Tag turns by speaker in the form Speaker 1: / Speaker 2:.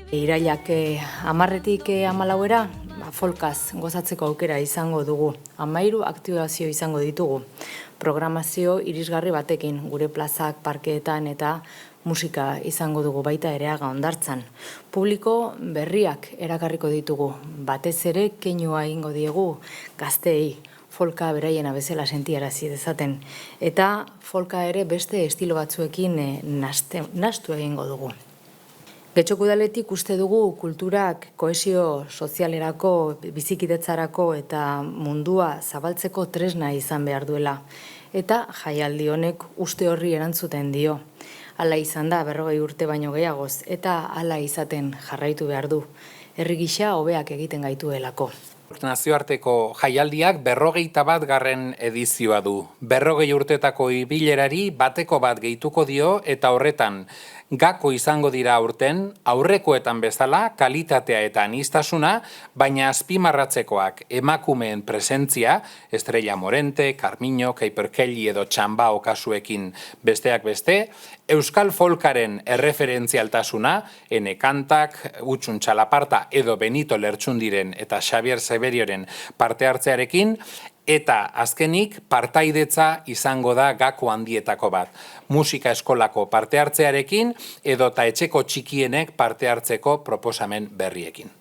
Speaker 1: Irailak 10-tik 14era folkaz gozatzeko aukera izango dugu. 13 aktibazio izango ditugu. Programazio irisgarri batekin gure plazak, parkeetan eta musika izango dugu baita Ereaga Hondartzan. Publiko berriak erakarriko ditugu. Batez ere keinua egingo diegu gazteei. Folka beraiena bezala sentiarazi dezaten. Eta folka ere beste estilo batzuekin nahastu egingo dugu. Getxoko Udaletik uste dugu kulturak kohesio sozialerako, bizikidetzarako eta mundua zabaltzeko tresna izan behar duela. Eta jaialdi honek uste horri erantzuten dio. Hala izan da 40 urte baino gehiagoz eta hala izaten jarraitu behar du. Herri gisa hobeak egiten gaituelako.
Speaker 2: Nazioarteko jaialdiak 41. edizioa du. 40 urtetako ibilerari bateko bat gehituko dio eta horretan gako izango dira aurten, aurrekoetan bezala, kalitatea eta aniztasuna, baina azpimarratzekoak emakumeen presentzia, Estrella Morente, Carmiño, Keiperkelli edo Txambao kasuekin besteak beste, Euskal Folkaren erreferentzialtasuna, Ene Kantak, Utxun Txalaparta edo Benito Lertxundiren eta Xabier Severioren parte hartzearekin, eta azkenik partaidetza izango da gako handietako bat. Musika eskolako parte hartzearekin edota etxeko txikienek parte hartzeko proposamen berriekin.